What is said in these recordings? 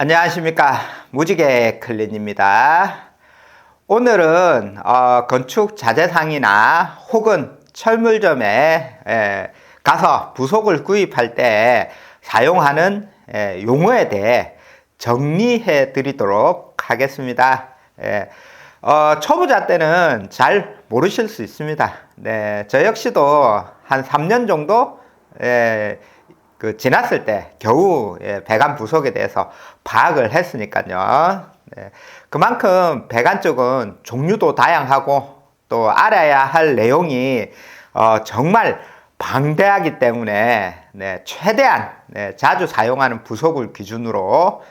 안녕하십니까. 무지개 클린입니다. 오늘은 건축 자재상이나 혹은 철물점에 가서 부속을 구입할 때 사용하는 용어에 대해 정리해 드리도록 하겠습니다. 초보자 때는 잘 모르실 수 있습니다. 네, 저 역시도 한 3년 정도 지났을 때 겨우 배관 부속에 대해서 파악을 했으니까요. 네, 그만큼 배관 쪽은 종류도 다양하고 또 알아야 할 내용이 정말 방대하기 때문에 최대한 자주 사용하는 부속을 기준으로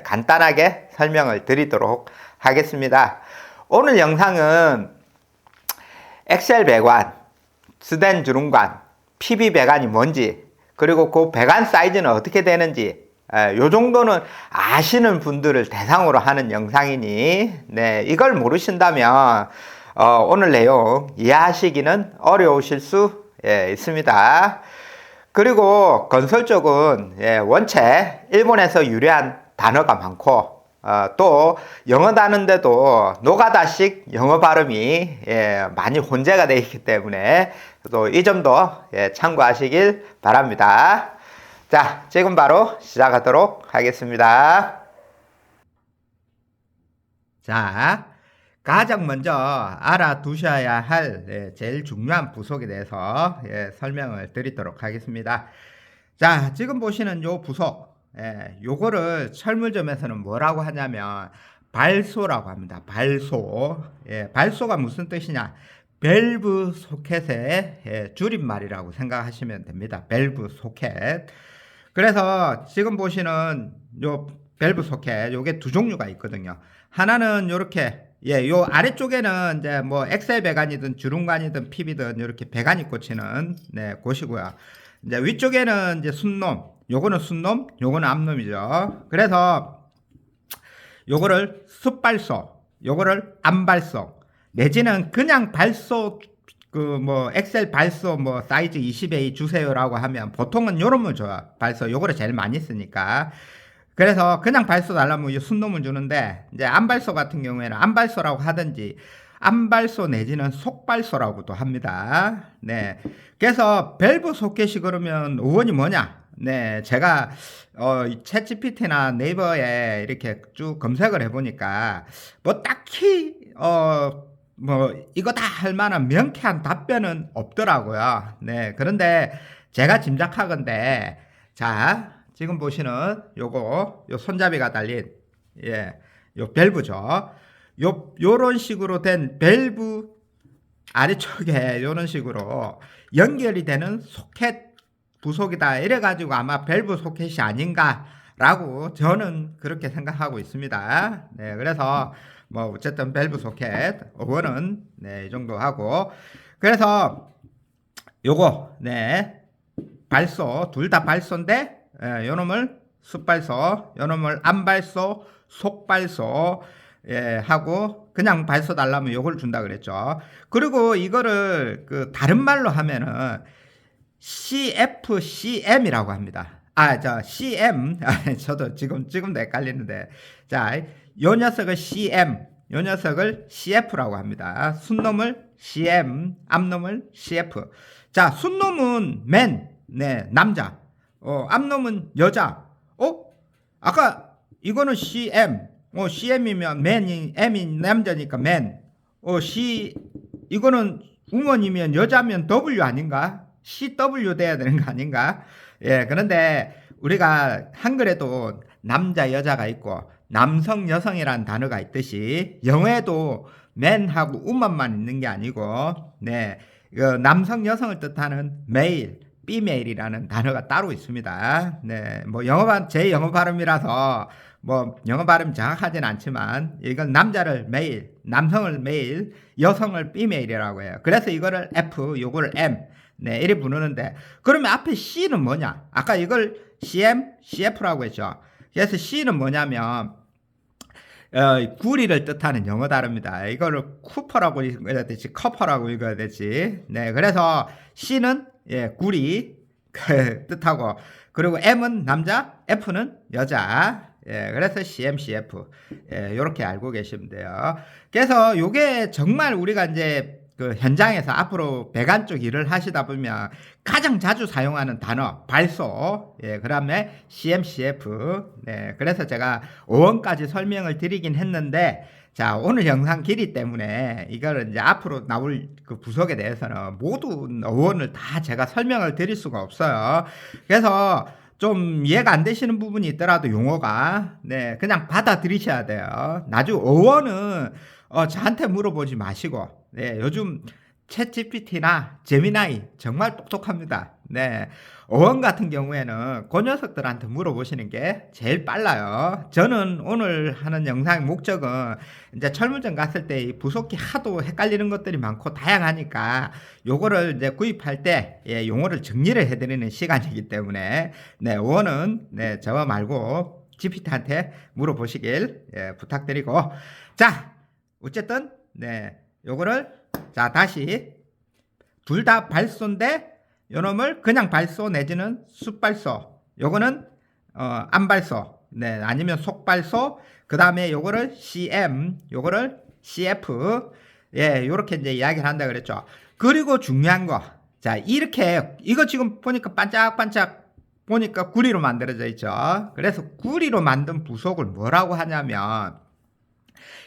간단하게 설명을 드리도록 하겠습니다. 오늘 영상은 엑셀 배관, 스텐 주름관, PB 배관이 뭔지, 그리고 그 배관 사이즈는 어떻게 되는지 요 정도는 아시는 분들을 대상으로 하는 영상이니 이걸 모르신다면 오늘 내용 이해하시기는 어려우실 수 있습니다. 그리고 건설 쪽은 원체 일본에서 유래한 단어가 많고 또 영어 다는데도 노가다식 영어 발음이 많이 혼재가 되어 있기 때문에 또 이 점도 참고하시길 바랍니다. 자, 지금 바로 시작하도록 하겠습니다. 자, 가장 먼저 알아두셔야 할 제일 중요한 부속에 대해서 설명을 드리도록 하겠습니다. 자, 지금 보시는 요 부속, 요거를 철물점에서는 뭐라고 하냐면 발소라고 합니다. 발소. 발소가 무슨 뜻이냐? 밸브 소켓의 줄임말이라고 생각하시면 됩니다. 밸브 소켓. 그래서 지금 보시는 요 밸브 소켓, 요게 두 종류가 있거든요. 하나는 요렇게 요 아래쪽에는 이제 뭐 엑셀 배관이든 주름관이든 PB든 이렇게 배관이 꽂히는 곳이고요. 이제 위쪽에는 이제 순놈, 요거는 순놈, 요거는 앞놈이죠. 그래서 요거를 습발소, 요거를 암발소, 내지는 그냥 발소, 뭐 엑셀 발소 뭐 사이즈 20A 주세요라고 하면 보통은 요놈을 줘요. 발소, 요거를 제일 많이 쓰니까. 그래서 그냥 발소 달라면 이 순놈을 주는데, 이제 암발소 같은 경우에는 암발소라고 하든지 암발소 내지는 속발소라고도 합니다. 네. 그래서 밸브 소켓이 그러면 어원이 뭐냐? 네, 제가 챗GPT나 네이버에 이렇게 쭉 검색을 해보니까 뭐 딱히 뭐 이거다 할 만한 명쾌한 답변은 없더라고요. 네, 그런데 제가 짐작하건대, 자, 지금 보시는 요거 요 손잡이가 달린 요 밸브죠. 요런 식으로 된 밸브 아래쪽에 요런 식으로 연결이 되는 소켓 부속이다 이래가지고 아마 밸브 소켓이 아닌가라고 저는 그렇게 생각하고 있습니다. 네, 그래서 뭐 어쨌든 밸브 소켓 어원은 이 정도 하고, 그래서 요거 발소 둘 다 발소인데 요놈을 습발소, 요놈을 암발소, 속발소 하고 그냥 발소 달라면 요걸 준다 그랬죠. 그리고 이거를 다른 말로 하면은 CFCM이라고 합니다. CM. 저도 지금도 헷갈리는데. 자, 요 녀석을 CM, 요 녀석을 CF라고 합니다. 순놈을 CM, 앞놈을 CF. 자, 순놈은 맨, 남자. 앞놈은 여자. 아까 이거는 CM. CM이면 맨이, M이 남자니까 맨. 이거는 우먼이면 여자면 W 아닌가? CW 돼야 되는 거 아닌가? 그런데 우리가 한글에도 남자, 여자가 있고 남성, 여성이라는 단어가 있듯이 영어에도 man하고 woman만 있는 게 아니고 남성, 여성을 뜻하는 male, female이라는 단어가 따로 있습니다. 뭐 제 영어 발음이라서 뭐 영어 발음 정확하진 않지만 이건 남자를 male, 남성을 male, 여성을 female이라고 해요. 그래서 이거를 F, 요거를 M 이렇게 부르는데, 그러면 앞에 C는 뭐냐? 아까 이걸 CM, CF라고 했죠. 그래서 C는 뭐냐면 구리를 뜻하는 영어 단어입니다. 이거를 쿠퍼라고 읽어야 되지, 커퍼라고 읽어야 되지. 그래서 C는 구리 뜻하고, 그리고 M은 남자, F는 여자. 예, 그래서 CMCF. 예, 요렇게 알고 계시면 돼요. 그래서 요게 정말 우리가 이제 그 현장에서 앞으로 배관 쪽 일을 하시다 보면 가장 자주 사용하는 단어 발소, 예, 그다음에 CMCF. 네, 그래서 제가 5원까지 설명을 드리긴 했는데, 자, 오늘 영상 길이 때문에 이거를 이제 앞으로 나올 그 부속에 대해서는 모두 5원을 다 제가 설명을 드릴 수가 없어요. 그래서 좀 이해가 안 되시는 부분이 있더라도 용어가, 네, 그냥 받아들이셔야 돼요. 나중에 5원은 저한테 물어보지 마시고, 네, 요즘 챗 GPT나 제미나이 정말 똑똑합니다. 네, 어원 같은 경우에는 그 녀석들한테 물어보시는 게 제일 빨라요. 저는 오늘 하는 영상의 목적은 이제 철물점 갔을 때 이 부속기 하도 헷갈리는 것들이 많고 다양하니까 요거를 이제 구입할 때 예, 용어를 정리를 해드리는 시간이기 때문에 네, 어원은 네, 저와 말고 GPT한테 물어보시길 예, 부탁드리고, 자, 어쨌든 네, 요거를 자 다시 둘 다 발소인데 요놈을 그냥 발소 내지는 숫발소, 요거는 안발소, 네, 아니면 속발소, 그 다음에 요거를 CM, 요거를 CF, 예, 요렇게 이제 이야기를 한다 그랬죠. 그리고 중요한 거, 자, 이렇게 이거 지금 보니까 반짝반짝 보니까 구리로 만들어져 있죠. 그래서 구리로 만든 부속을 뭐라고 하냐면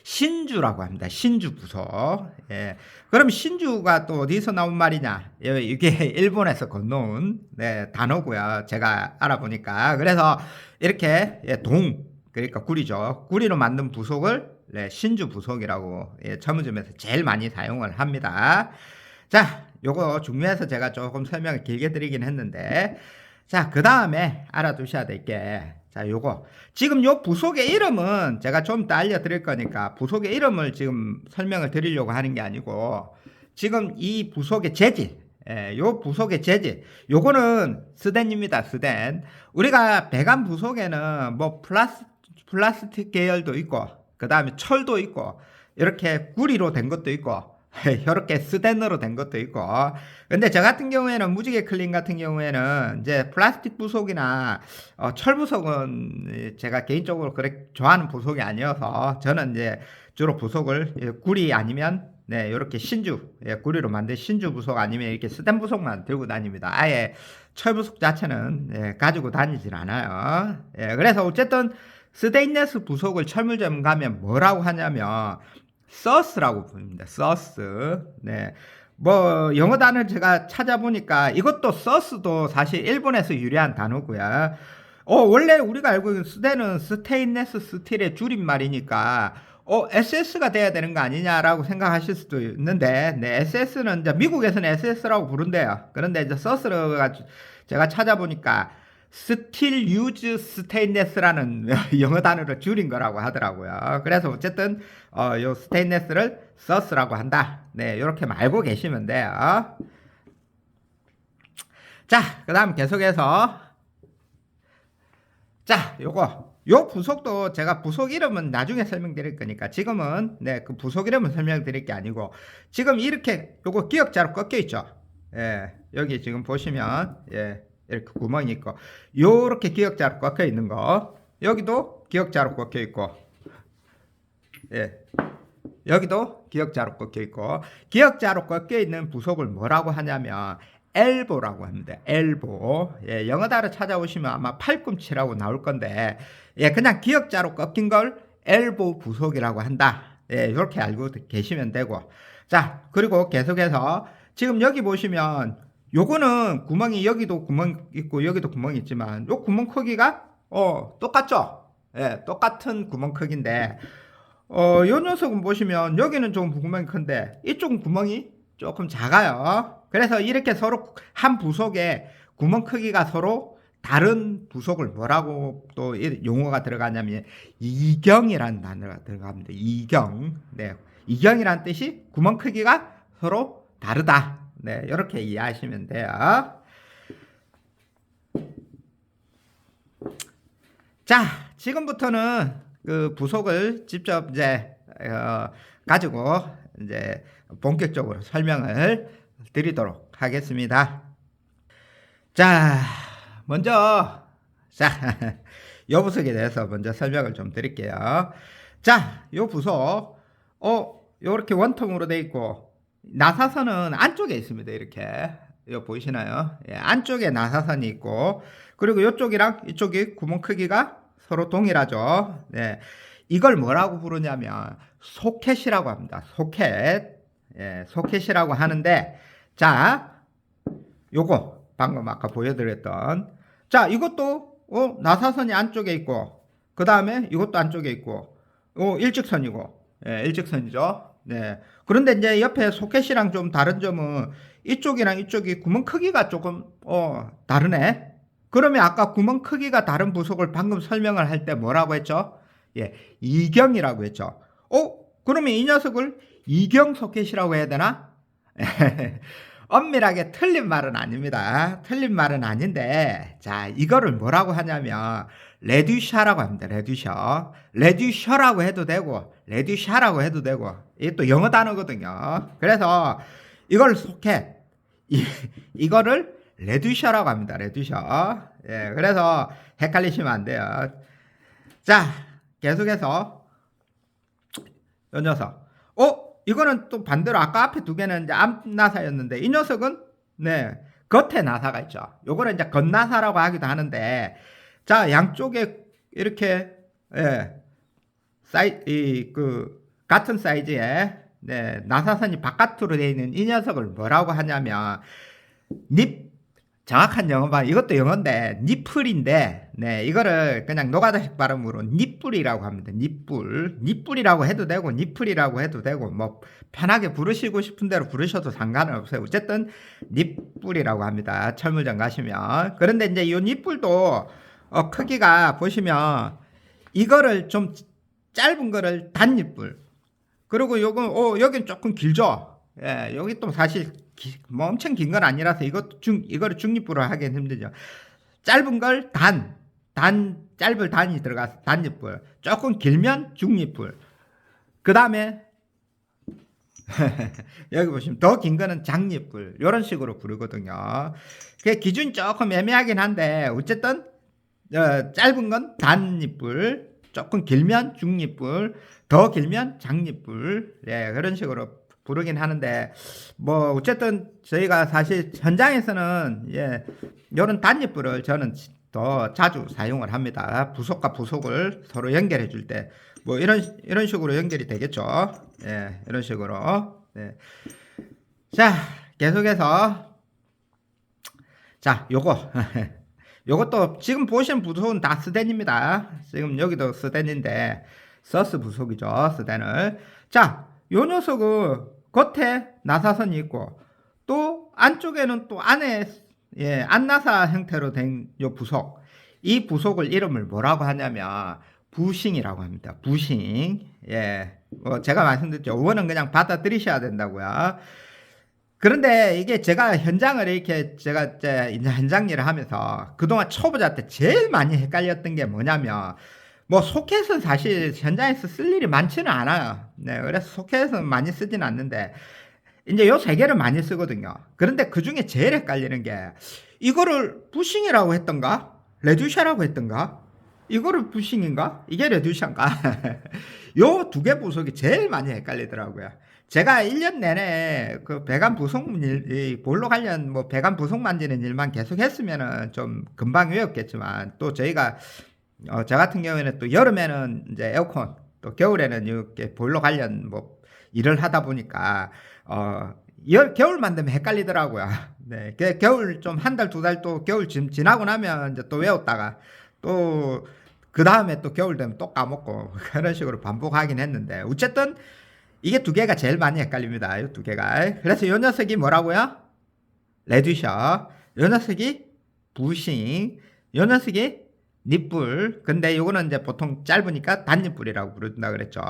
신주라고 합니다. 신주 부속. 예. 그럼 신주가 또 어디서 나온 말이냐? 이게 일본에서 건너온 네, 단어고요. 제가 알아보니까. 그래서 이렇게 예, 그러니까 구리죠. 구리로 만든 부속을 네, 신주 부속이라고 예, 철물점에서 제일 많이 사용을 합니다. 자, 요거 중요해서 제가 조금 설명을 길게 드리긴 했는데, 자, 그 다음에 알아두셔야 될 게, 자, 요거. 지금 요 부속의 이름은 제가 좀 더 알려드릴 거니까 부속의 이름을 지금 설명을 드리려고 하는 게 아니고, 지금 이 부속의 재질, 예, 요 부속의 재질, 요거는 스텐입니다, 스텐. 우리가 배관 부속에는 뭐 플라스틱 계열도 있고, 그 다음에 철도 있고, 이렇게 구리로 된 것도 있고, 이렇게 스텐으로 된 것도 있고. 근데 저 같은 경우에는 무지개 클린 같은 경우에는 이제 플라스틱 부속이나 철 부속은 제가 개인적으로 그렇게 좋아하는 부속이 아니어서 저는 이제 주로 부속을 구리 아니면 네, 이렇게 신주, 예, 구리로 만든 신주 부속 아니면 이렇게 스텐 부속만 들고 다닙니다. 아예 철 부속 자체는 예, 가지고 다니질 않아요. 예, 그래서 어쨌든 스테인리스 부속을 철물점 가면 뭐라고 하냐면 서스라고 부릅니다. 서스. 네. 뭐 영어 단어를 제가 찾아보니까 이것도 서스도 사실 일본에서 유래한 단어고요. 원래 우리가 알고 있는 스테는 스테인레스 스틸의 줄임말이니까 SS가 돼야 되는 거 아니냐라고 생각하실 수도 있는데, 네, SS는 이제 미국에서는 SS라고 부른대요. 그런데 이제 서스가 제가 찾아보니까 스틸 유즈 스테인레스라는 영어 단어를 줄인 거라고 하더라고요. 그래서 어쨌든 요 스테인레스를 서스라고 한다. 네, 이렇게 알고 계시면 돼요. 자, 그 다음 계속해서 자, 요 부속도 제가 부속 이름은 나중에 설명드릴 거니까 지금은 네, 그 부속 이름은 설명드릴 게 아니고, 지금 이렇게 요거 기역자로 꺾여 있죠. 예, 여기 지금 보시면 예, 이렇게 구멍이 있고, 요렇게 기역자로 꺾여 있는 거, 여기도 기역자로 꺾여 있고, 예, 여기도 기역자로 꺾여 있고, 기역자로 꺾여 있는 부속을 뭐라고 하냐면 엘보라고 합니다. 엘보. 예, 영어 단어 찾아오시면 아마 팔꿈치라고 나올 건데, 예, 그냥 기역자로 꺾인 걸 엘보 부속이라고 한다. 예, 이렇게 알고 계시면 되고. 자, 그리고 계속해서 지금 여기 보시면 요거는 구멍이 여기도 구멍 있고 여기도 구멍이 있지만 요 구멍 크기가 똑같죠? 예, 똑같은 구멍 크기인데 요 녀석은 보시면 여기는 좀 구멍이 큰데 이쪽은 구멍이 조금 작아요. 그래서 이렇게 서로 한 부속에 구멍 크기가 서로 다른 부속을 뭐라고 또 용어가 들어가냐면 이경이라는 단어가 들어갑니다. 이경. 네, 이경이라는 뜻이 구멍 크기가 서로 다르다. 네, 이렇게 이해하시면 돼요. 자, 지금부터는 그 부속을 직접 이제 가지고 이제 본격적으로 설명을 드리도록 하겠습니다. 자, 먼저 자, 요 부속에 대해서 먼저 설명을 좀 드릴게요. 자, 요 부속, 요렇게 원통으로 돼 있고, 나사선은 안쪽에 있습니다. 이렇게. 요 보이시나요? 예, 안쪽에 나사선이 있고, 그리고 요쪽이랑 이쪽이 구멍 크기가 서로 동일하죠. 네. 이걸 뭐라고 부르냐면, 소켓이라고 합니다. 소켓. 예, 소켓이라고 하는데, 자, 요거, 방금 아까 보여드렸던, 자, 이것도, 나사선이 안쪽에 있고, 그 다음에 이것도 안쪽에 있고, 일직선이고, 예, 일직선이죠. 네. 그런데 이제 옆에 소켓이랑 좀 다른 점은 이쪽이랑 이쪽이 구멍 크기가 조금, 다르네. 그러면 아까 구멍 크기가 다른 부속을 방금 설명을 할 때 뭐라고 했죠? 예, 이경이라고 했죠. 그러면 이 녀석을 이경 소켓이라고 해야 되나? 엄밀하게 틀린 말은 아닙니다. 틀린 말은 아닌데, 자, 이거를 뭐라고 하냐면, 레듀샤라고 합니다. 레듀셔. 레듀셔라고 해도 되고, 레듀샤라고 해도 되고, 이게 또 영어 단어거든요. 그래서, 이걸 소켓, 이거를 레듀셔라고 합니다. 레듀셔. 예, 그래서 헷갈리시면 안 돼요. 자, 계속해서, 이 녀석. 이거는 또 반대로 아까 앞에 두 개는 이제 앞 나사였는데 이 녀석은 네 겉에 나사가 있죠. 요거를 이제 겉나사라고 하기도 하는데 자 양쪽에 이렇게 예, 같은 사이즈의 네, 나사선이 바깥으로 되어 있는 이 녀석을 뭐라고 하냐면 정확한 영어만 이것도 영어인데 니플인데 네 이거를 그냥 노가다식 발음으로 니뿔이라고 합니다. 니뿔이라고 해도 되고 니플이라고 해도 되고 뭐 편하게 부르시고 싶은 대로 부르셔도 상관은 없어요. 어쨌든 니뿔이라고 합니다. 철물점 가시면. 그런데 이제 이 니뿔도 크기가 보시면 이거를 좀 짧은 거를 단니뿔 그리고 요거 여긴 조금 길죠. 예, 여기 또 사실 뭐 엄청 긴 건 아니라서 이거를 중립부로 하기는 힘들죠. 짧은 걸 짧을 단이 들어가서 단립불. 조금 길면 중립불. 그 다음에 여기 보시면 더 긴 거는 장립불. 이런 식으로 부르거든요. 그 기준이 조금 애매하긴 한데 어쨌든 짧은 건 단립불, 조금 길면 중립불, 더 길면 장립불. 예, 그런 식으로 부르긴 하는데 뭐 어쨌든 저희가 사실 현장에서는 예 이런 단립불을 저는 더 자주 사용을 합니다. 부속과 부속을 서로 연결해 줄 때 뭐 이런 식으로 연결이 되겠죠. 예, 이런 식으로. 예. 자, 계속해서 자, 요것도 지금 보시는 부속은 다 스댄입니다. 지금 여기도 스댄인데 서스 부속이죠. 스댄을. 자, 요 녀석은 겉에 나사선이 있고 또 안쪽에는 또 안에 예, 안나사 형태로 된 요 부속. 이 부속을 이름을 뭐라고 하냐면 부싱이라고 합니다. 부싱. 예. 제가 말씀드렸죠. 5원은 그냥 받아들이셔야 된다고요. 그런데 이게 제가 현장을 이렇게 제가 이제 현장 일을 하면서 그동안 초보자 때 제일 많이 헷갈렸던 게 뭐냐면 뭐 소켓은 사실 현장에서 쓸 일이 많지는 않아요. 네, 그래서 소켓은 많이 쓰진 않는데 이제 요 세 개를 많이 쓰거든요. 그런데 그 중에 제일 헷갈리는 게 이거를 부싱이라고 했던가? 레듀샤라고 했던가? 이거를 부싱인가? 이게 레듀샤인가? 요 두 개 부속이 제일 많이 헷갈리더라고요. 제가 1년 내내 그 배관 부속 볼로 관련 뭐 배관 부속 만지는 일만 계속 했으면은 좀 금방 외웠겠지만 또 저희가 저 같은 경우에는 또 여름에는 이제 에어컨 또 겨울에는 이렇게 보일러 관련 뭐 일을 하다 보니까 겨울만 되면 헷갈리더라고요. 네, 겨울 좀 한 달 두 달 또 겨울 지나고 나면 이제 또 외웠다가 또 그 다음에 또 겨울 되면 또 까먹고 그런 식으로 반복하긴 했는데 어쨌든 이게 두 개가 제일 많이 헷갈립니다. 이 두 개가. 그래서 이 녀석이 뭐라고요? 레듀셔. 이 녀석이 부싱. 이 녀석이 닛불. 근데 요거는 이제 보통 짧으니까 단닛불이라고 부른다 그랬죠.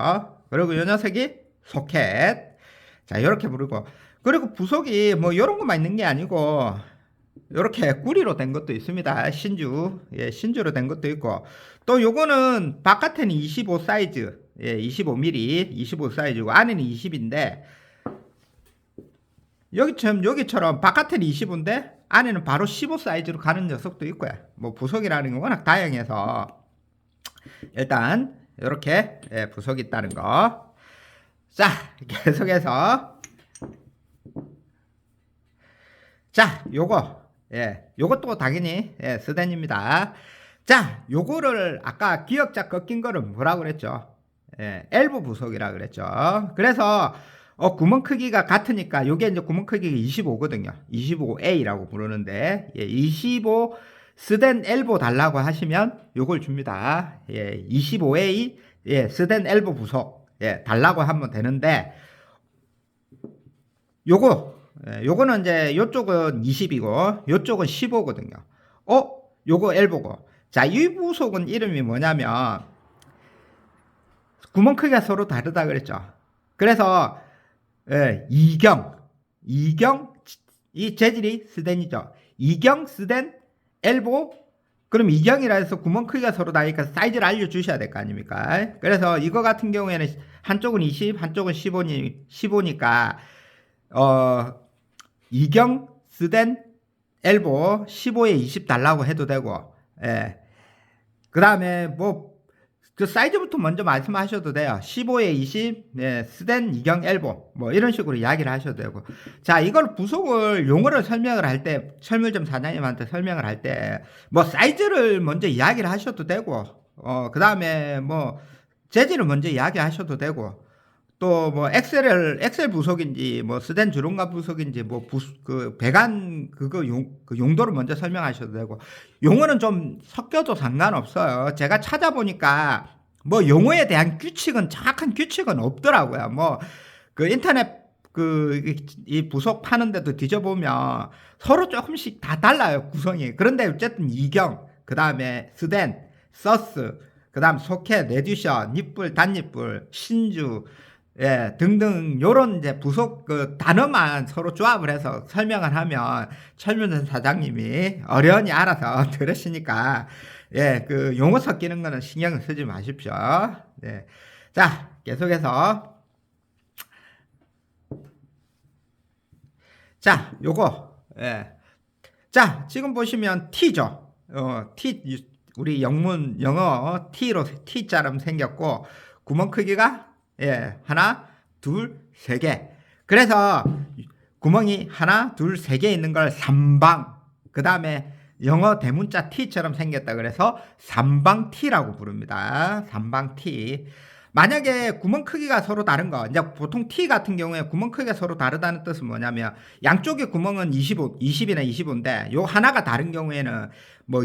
그리고 이 녀석이 소켓. 자, 요렇게 부르고. 그리고 부속이 뭐 요런 것만 있는 게 아니고 요렇게 구리로 된 것도 있습니다. 예, 신주로 된 것도 있고. 또 요거는 바깥에는 25 사이즈. 예, 25mm, 25 사이즈고 안에는 20인데 여기처럼 바깥에는 25인데 안에는 바로 15 사이즈로 가는 녀석도 있고요. 뭐 부속이라는 게 워낙 다양해서 일단 이렇게 부속이 있다는 거. 자, 계속해서 자, 요것도 당연히 스댄입니다. 자, 요거를 아까 기역자 꺾인 거를 뭐라고 그랬죠? 엘보 부속이라 그랬죠. 그래서 구멍 크기가 같으니까 요게 이제 구멍 크기가 25거든요. 25A라고 부르는데 25 스댄 엘보 달라고 하시면 요걸 줍니다. 25A 스댄 엘보 부속 달라고 하면 되는데 요거는 이제 요쪽은 20이고 요쪽은 15거든요. 요거 엘보고. 자, 이 부속은 이름이 뭐냐면 구멍 크기가 서로 다르다 그랬죠. 그래서 이경 이 재질이 스댄이죠. 이경 스댄 엘보. 그럼 이경이라 해서 구멍 크기가 서로 다르니까 사이즈를 알려주셔야 될 거 아닙니까? 그래서 이거 같은 경우에는 한쪽은 20 한쪽은 15니까 이경 스댄 엘보 15에 20 달라고 해도 되고, 그 다음에 그 사이즈부터 먼저 말씀하셔도 돼요. 15에 20 스댄 이경 엘보 이런 식으로 이야기를 하셔도 되고. 자, 이걸 부속을 용어를 설명을 할 때 철물점 사장님한테 설명을 할 때 사이즈를 먼저 이야기를 하셔도 되고, 그 다음에 재질을 먼저 이야기하셔도 되고, 또 엑셀 부속인지 스댄 주름감 부속인지 그 배관 그 용도를 먼저 설명하셔도 되고. 용어는 좀 섞여도 상관없어요. 제가 찾아보니까 용어에 대한 정확한 규칙은 없더라고요. 그 인터넷 이 부속 파는 데도 뒤져보면 서로 조금씩 다 달라요, 구성이. 그런데 어쨌든 이경, 그 다음에 스댄, 서스, 그 다음 소켓, 레듀셔, 닛불, 단닛불, 신주, 등등 요런 이제 부속 그 단어만 서로 조합을 해서 설명을 하면 철물점 사장님이 어련히 알아서 들으시니까 그 용어 섞이는 거는 신경을 쓰지 마십시오. 자, 계속해서 자, 요거 자, 지금 보시면 T죠. T 우리 영어 T자럼 생겼고 구멍 크기가 하나, 둘, 세 개. 그래서 구멍이 하나, 둘, 세 개 있는 걸 삼방. 그 다음에 영어 대문자 T처럼 생겼다 그래서 삼방 T라고 부릅니다. 삼방 T. 만약에 구멍 크기가 서로 다른 거, 이제 보통 T 같은 경우에 구멍 크기가 서로 다르다는 뜻은 뭐냐면 양쪽의 구멍은 20이나 25인데 요 하나가 다른 경우에는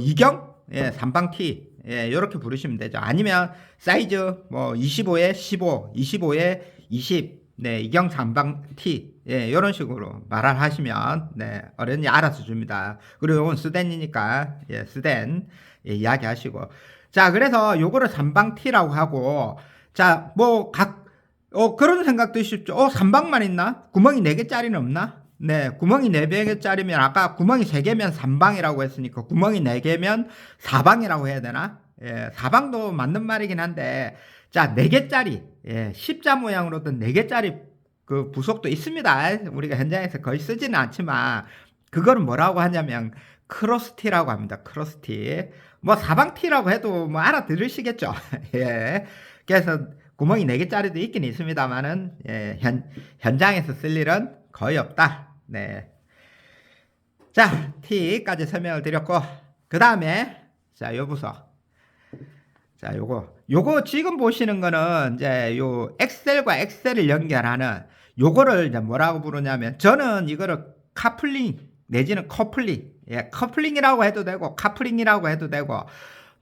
이경, 삼방 T, 이렇게 부르시면 되죠. 아니면 사이즈 25에 15, 25에 20, 이경 삼방 T, 이런 식으로 말을 하시면 어른이 알아서 줍니다. 그리고 이건 스댄이니까 스댄 이야기하시고. 자, 그래서 요거를 삼방 T라고 하고. 자, 그런 생각도 있죠. 삼방만 있나? 구멍이 4개짜리는 없나? 구멍이 4개짜리면 아까 구멍이 3개면 3방이라고 했으니까 구멍이 4개면 4방이라고 해야 되나? 사방도 맞는 말이긴 한데, 자, 4개짜리, 십자 모양으로 된 4개짜리 그 부속도 있습니다. 우리가 현장에서 거의 쓰지는 않지만, 그거를 뭐라고 하냐면, 크로스티라고 합니다. 크로스티. 사방티라고 해도 알아들으시겠죠? 그래서 구멍이 4개짜리도 있긴 있습니다만은, 현장에서 쓸 일은 거의 없다. 자, T까지 설명을 드렸고, 그 다음에, 자, 요 부속. 자, 요거 지금 보시는 거는 이제 요 엑셀과 엑셀을 연결하는 요거를 이제 뭐라고 부르냐면, 저는 이거를 카플링 내지는 커플링, 커플링이라고 해도 되고 카플링이라고 해도 되고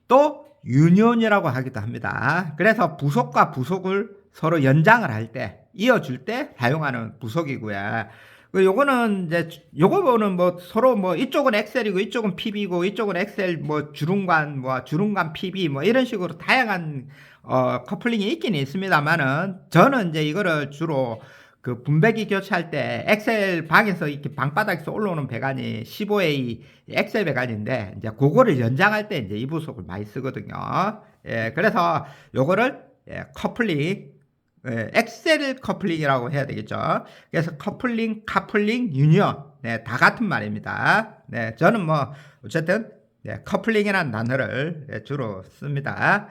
또 유니온이라고 하기도 합니다. 그래서 부속과 부속을 서로 연장을 할 때, 이어줄 때 사용하는 부속이고요. 요거는 이제 요거는 서로 이쪽은 엑셀이고 이쪽은 PB고 이쪽은 엑셀 주름관 주름관 PB 이런 식으로 다양한 커플링이 있긴 있습니다만은, 저는 이제 이거를 주로 그 분배기 교체할 때 엑셀 방에서 이렇게 방바닥에서 올라오는 배관이 15A 엑셀 배관인데, 이제 그거를 연장할 때 이제 이 부속을 많이 쓰거든요. 그래서 요거를 커플링, 엑셀 커플링이라고 해야 되겠죠. 그래서 커플링, 카플링, 유니온, 다 같은 말입니다. 저는 어쨌든 커플링이라는 단어를 주로 씁니다.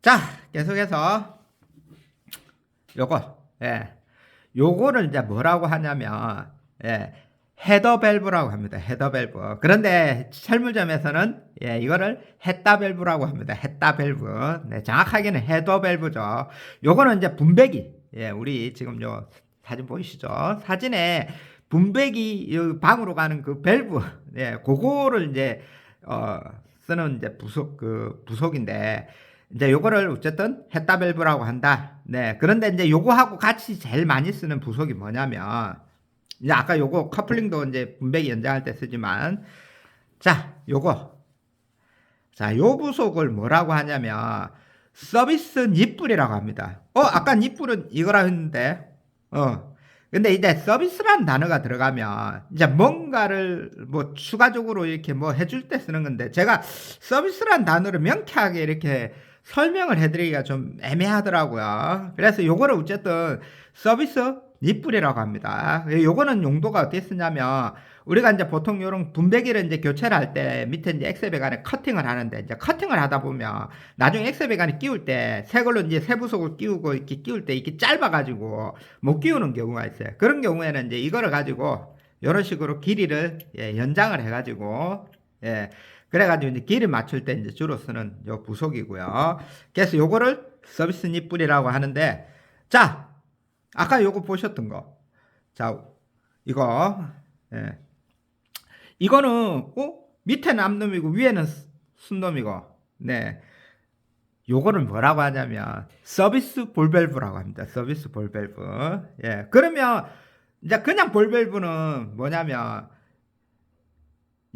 자, 계속해서 요거, 예, 요거를 이제 뭐라고 하냐면, 예, 헤더 밸브라고 합니다. 헤더 밸브. 그런데 철물점에서는 예, 이거를 햇다 밸브라고 합니다. 햇다 밸브. 네, 정확하게는 헤더 밸브죠. 요거는 이제 분배기. 예, 우리 지금 요 사진 보이시죠? 사진에 분배기 방으로 가는 그 밸브. 예, 그거를 이제 어, 쓰는 이제 부속인데 이제 요거를 어쨌든 햇다 밸브라고 한다. 네. 그런데 이제 요거하고 같이 제일 많이 쓰는 부속이 뭐냐면 이제 아까 요거 커플링도 이제 분배기 연장할 때 쓰지만 자, 요거. 자, 요 부속을 뭐라고 하냐면 서비스 닛불이라고 합니다. 아까 닛불은 이거라 했는데 근데 이제 서비스란 단어가 들어가면 이제 뭔가를 뭐 추가적으로 이렇게 뭐 해줄 때 쓰는 건데 제가 서비스란 단어를 명쾌하게 이렇게 설명을 해드리기가 좀 애매하더라고요. 그래서 요거를 어쨌든 서비스 닛불이라고 합니다. 요거는 용도가 어떻게 쓰냐면 우리가 이제 보통 이런 분배기를 이제 교체를 할 때 밑에 이제 엑셀백 안에 커팅을 하는데 이제 커팅을 하다 보면 나중에 엑셀백 안에 끼울 때 새 걸로 이제 새 부속을 끼우고 이렇게 끼울 때 이렇게 짧아가지고 못 끼우는 경우가 있어요. 그런 경우에는 이제 이거를 가지고 이런 식으로 길이를 예, 연장을 해가지고 예, 그래가지고 이제 길을 맞출 때 이제 주로 쓰는 요 부속이고요. 그래서 요거를 서비스 닛불이라고 하는데 자, 아까 요거 보셨던 거. 자, 이거 예. 이거는 밑에는 암놈이고 위에는 순놈이고 네. 요거를 뭐라고 하냐면 서비스 볼밸브라고 합니다. 서비스 볼밸브. 예. 그러면 이제 그냥 볼밸브는 뭐냐면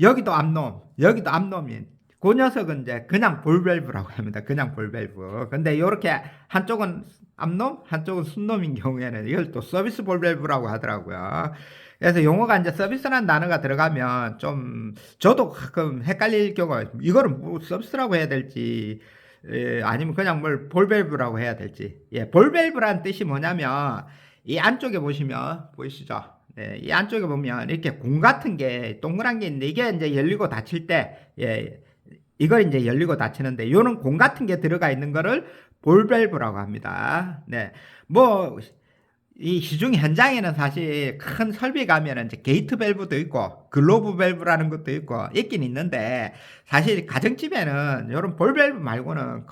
여기도 암놈, 여기도 암놈인 그 녀석은 이제 그냥 볼밸브라고 합니다. 그냥 볼밸브. 근데 요렇게 한쪽은 암놈, 한쪽은 순놈인 경우에는 이걸 또 서비스 볼밸브라고 하더라고요. 그래서 용어가 이제 서비스라는 단어가 들어가면 좀 저도 가끔 헷갈릴 경우가 이거를 뭐 서비스라고 해야 될지 아니면 그냥 뭘 볼밸브라고 해야 될지. 예, 볼밸브라는 뜻이 뭐냐면 이 안쪽에 보시면 보이시죠? 네, 이 안쪽에 보면 이렇게 공 같은 게 동그란 게 있는데 이게 이제 열리고 닫힐 때 예, 이걸 이제 열리고 닫히는데 요는 공 같은 게 들어가 있는 거를 볼밸브라고 합니다. 네. 뭐 이 시중 현장에는 사실 큰 설비 가면은 이제 게이트 밸브도 있고 글로브 밸브라는 것도 있고 있긴 있는데 사실 가정집에는 이런 볼 밸브 말고는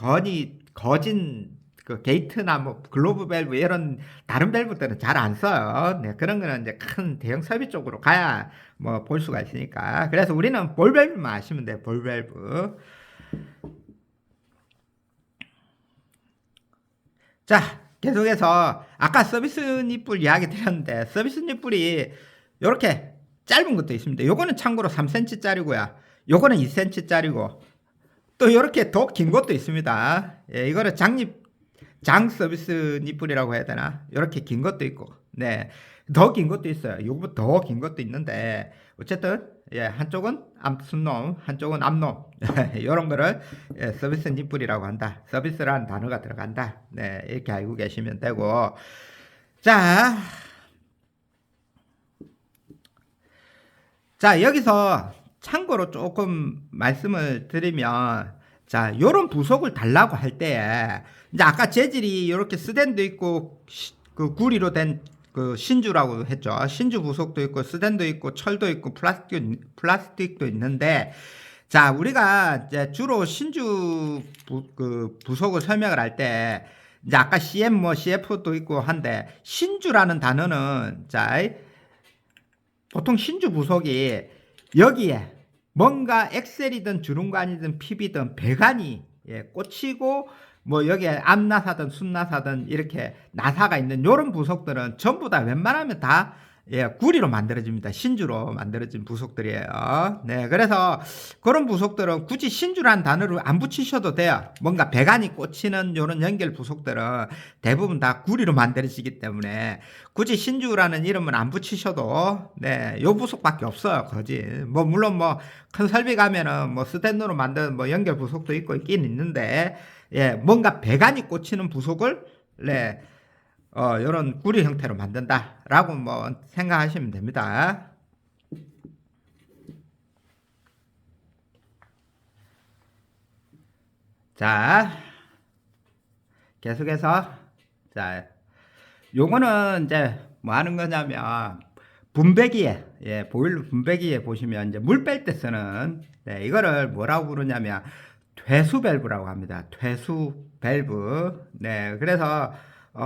거진 그 게이트나 뭐 글로브 밸브 이런 다른 밸브들은 잘 안 써요. 네, 그런 거는 이제 큰 대형 설비 쪽으로 가야 뭐 볼 수가 있으니까. 그래서 우리는 볼 밸브만 아시면 돼요. 볼 밸브. 자, 계속해서 아까 서비스 닛불 이야기 드렸는데 서비스 닛불이 이렇게 짧은 것도 있습니다. 요거는 참고로 3cm짜리고요. 요거는 2cm짜리고 또 이렇게 더 긴 것도 있습니다. 예, 이거는 장 서비스 닛불이라고 해야 되나? 이렇게 긴 것도 있고, 네, 더 긴 것도 있어요. 요거 더 긴 것도 있는데 어쨌든 예, 한쪽은 암순놈, 한쪽은 암놈 이런 거를 예, 서비스 닛불이라고 한다. 서비스라는 단어가 들어간다. 네, 이렇게 알고 계시면 되고, 자, 자 여기서 참고로 조금 말씀을 드리면, 자, 요런 부속을 달라고 할 때에 이제 아까 재질이 이렇게 스텐도 있고 그 구리로 된 그 신주라고 했죠. 신주 부속도 있고 스텐도 있고 철도 있고 플라스틱도 있는데 자, 우리가 이제 주로 신주 그 부속을 설명을 할 때 이제 아까 CM 뭐 CF도 있고 한데 신주라는 단어는 자, 보통 신주 부속이 여기에 뭔가 엑셀이든 주름관이든 PB든 배관이 예, 꽂히고 뭐 여기에 앞나사든 순나사든 이렇게 나사가 있는 이런 부속들은 전부 다 웬만하면 다 예, 구리로 만들어집니다. 신주로 만들어진 부속들이에요. 네, 그래서 그런 부속들은 굳이 신주라는 단어를 안 붙이셔도 돼요. 뭔가 배관이 꽂히는 이런 연결 부속들은 대부분 다 구리로 만들어지기 때문에 굳이 신주라는 이름은 안 붙이셔도 네, 요 부속밖에 없어요. 거지. 뭐 물론 뭐 큰 설비 가면은 뭐 스텐으로 만든 뭐 연결 부속도 있고 있긴 있는데 예, 뭔가 배관이 꽂히는 부속을 네, 이런 구리 형태로 만든다라고 뭐 생각하시면 됩니다. 자, 계속해서 자, 요거는 이제 뭐 하는 거냐면 분배기에 보일러 분배기에 보시면 이제 물 뺄 때 쓰는 이거를 뭐라고 부르냐면 퇴수 밸브라고 합니다. 퇴수 밸브. 네, 그래서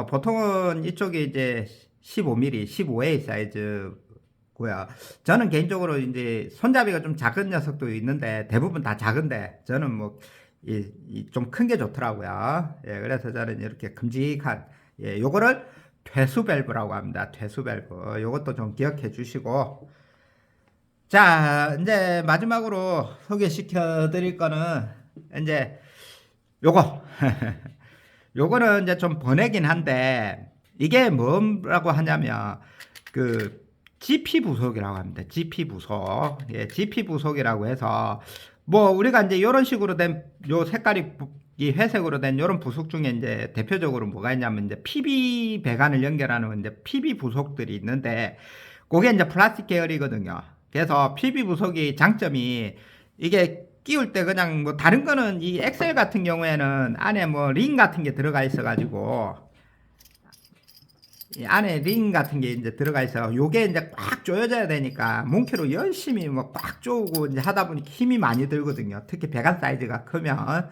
보통은 이쪽이 이제 15mm, 15A 사이즈고요. 저는 개인적으로 이제 손잡이가 좀 작은 녀석도 있는데 대부분 다 작은데 저는 뭐 좀 큰 게 좋더라고요. 그래서 저는 이렇게 큼직한 요거를 퇴수 밸브라고 합니다. 퇴수 밸브. 요것도 좀 기억해 주시고 자, 이제 마지막으로 소개시켜 드릴 거는 이제 요거 요거는 이제 좀 번외긴 한데 이게 뭐라고 하냐면 그 GP 부속이라고 합니다. GP 부속. GP 부속이라고 해서 뭐 우리가 이제 이런 식으로 된 요 색깔이 이 회색으로 된 이런 부속 중에 이제 대표적으로 뭐가 있냐면 이제 PB 배관을 연결하는 이제 PB 부속들이 있는데 그게 이제 플라스틱 계열이거든요. 그래서 PB 부속이 장점이 이게 끼울 때 그냥 뭐 다른 거는 이 엑셀 같은 경우에는 안에 뭐 링 같은 게 들어가 있어 가지고 이 안에 링 같은 게 이제 들어가 있어 요게 이제 꽉 조여져야 되니까 몽키로 열심히 뭐 꽉 조우고 이제 하다 보니 힘이 많이 들거든요. 특히 배관 사이즈가 크면.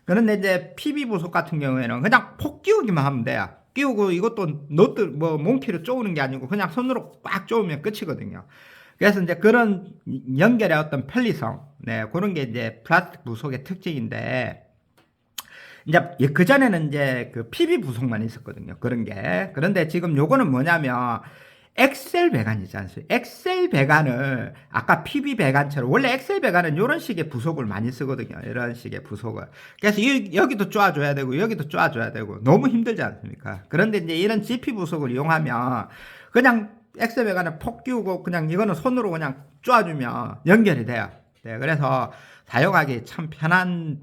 그런데 이제 PB 부속 같은 경우에는 그냥 폭 끼우기만 하면 돼요. 끼우고 이것도 너트 뭐 몽키로 쪼우는 게 아니고 그냥 손으로 꽉 쪼우면 끝이거든요. 그래서 이제 그런 연결의 어떤 편리성, 그런 게 이제 플라스틱 부속의 특징인데, 이제 그 전에는 이제 그 PB 부속만 있었거든요. 그런 게. 그런데 지금 요거는 뭐냐면 엑셀 배관이지 않습니까? 엑셀 배관을 아까 PB 배관처럼 원래 엑셀 배관은 이런 식의 부속을 많이 쓰거든요. 이런 식의 부속을. 그래서 여기도 쪼아줘야 되고 여기도 쪼아줘야 되고 너무 힘들지 않습니까? 그런데 이제 이런 GP 부속을 이용하면 그냥 엑셀 배관을 폭 끼우고 그냥 이거는 손으로 그냥 쪼아주면 연결이 돼요. 그래서 사용하기 참 편한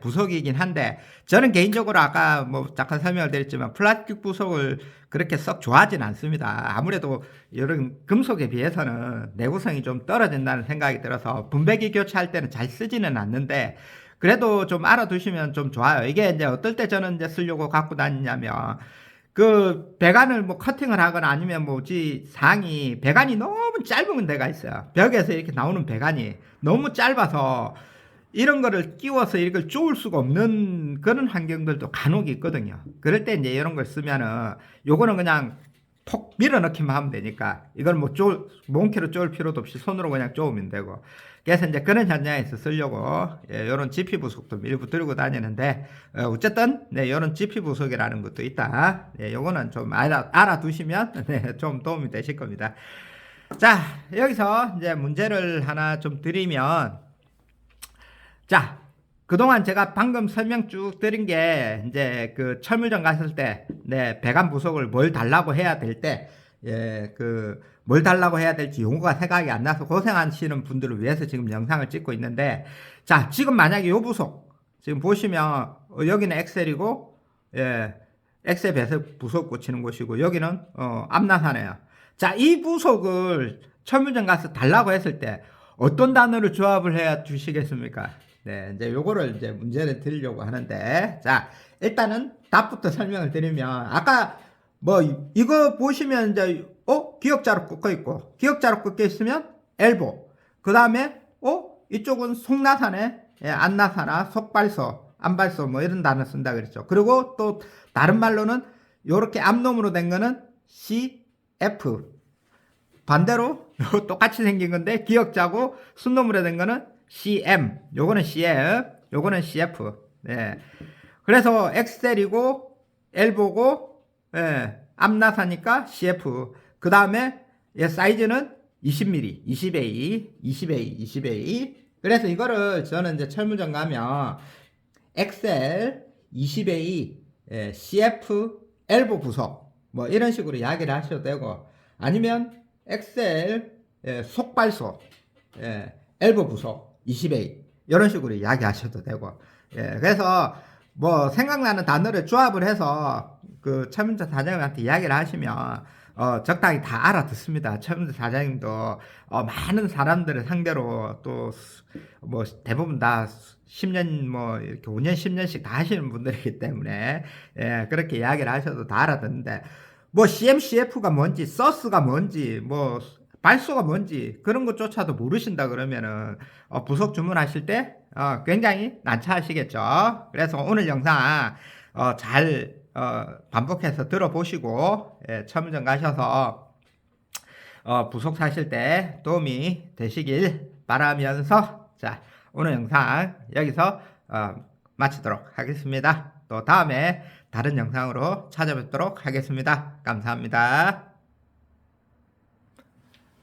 부속이긴 한데 저는 개인적으로 아까 뭐 잠깐 설명을 드렸지만 플라스틱 부속을 그렇게 썩 좋아하진 않습니다. 아무래도 이런 금속에 비해서는 내구성이 좀 떨어진다는 생각이 들어서 분배기 교체할 때는 잘 쓰지는 않는데 그래도 좀 알아두시면 좀 좋아요. 이게 이제 어떨 때 저는 이제 쓰려고 갖고 다니냐면 그 배관을 뭐 커팅을 하거나 아니면 뭐지 상이 배관이 너무 짧은 데가 있어요. 벽에서 이렇게 나오는 배관이 너무 짧아서 이런 거를 끼워서 이걸 쪼을 수가 없는 그런 환경들도 간혹 있거든요. 그럴 때 이제 이런 걸 쓰면은 요거는 그냥 톡 밀어 넣기만 하면 되니까 이걸 뭐 몽키로 쪼을 필요도 없이 손으로 그냥 쪼으면 되고. 그래서 이제 그런 현장에서 쓰려고 요런 GP 부속도 일부 들고 다니는데 어쨌든 요런 GP 부속이라는 것도 있다. 요거는 좀 알아두시면 좀 도움이 되실 겁니다. 자, 여기서 이제 문제를 하나 좀 드리면 자, 그동안 제가 방금 설명 쭉 드린 게 이제 그 철물점 갔을 때 배관 부속을 뭘 달라고 해야 될 때 뭘 달라고 해야 될지 용어가 생각이 안 나서 고생하시는 분들을 위해서 지금 영상을 찍고 있는데 자, 지금 만약에 요 부속 지금 보시면 여기는 엑셀이고 엑셀 배석 부속 꽂히는 곳이고 여기는 암나사네요. 자, 이 부속을 철물점 가서 달라고 했을 때 어떤 단어를 조합을 해야 주시겠습니까? 이제 요거를 이제 문제를 드리려고 하는데, 자, 일단은 답부터 설명을 드리면, 아까 뭐, 이거 보시면 이제, 기역자로 꺾여 있고, 기역자로 꺾여 있으면 엘보. 그 다음에, 이쪽은 속나사네, 안나사나, 속발소, 안발소, 뭐 이런 단어 쓴다 그랬죠. 그리고 또, 다른 말로는, 요렇게 앞놈으로 된 거는 CF. 반대로, 똑같이 생긴 건데, 기역자고, 순놈으로 된 거는 CM, 요거는 CF, 요거는 CF. 그래서 엑셀이고 엘보고 암나사니까 CF. 그 다음에 사이즈는 20mm, 20A, 20A, 20A. 그래서 이거를 저는 이제 철물점 가면 엑셀, 20A, CF, 엘보 부속 뭐 이런 식으로 이야기를 하셔도 되고 아니면 엑셀, 속발소, 엘보 부속 20A 이런 식으로 이야기하셔도 되고 그래서 뭐 생각나는 단어를 조합을 해서 그 철물점 사장님한테 이야기를 하시면 적당히 다 알아듣습니다. 최문수 사장님도 많은 사람들을 상대로 또 뭐 대부분 다 10년 뭐 이렇게 5년 10년씩 다 하시는 분들이기 때문에 예, 그렇게 이야기를 하셔도 다 알아듣는데 뭐 CMCF가 뭔지 서스가 뭔지 뭐 발수가 뭔지 그런 것조차도 모르신다 그러면은 부속 주문하실 때 굉장히 난처하시겠죠. 그래서 오늘 영상 잘 반복해서 들어보시고 예, 첨정 가셔서 부속 사실 때 도움이 되시길 바라면서 자 오늘 영상 여기서 마치도록 하겠습니다. 또 다음에 다른 영상으로 찾아뵙도록 하겠습니다. 감사합니다.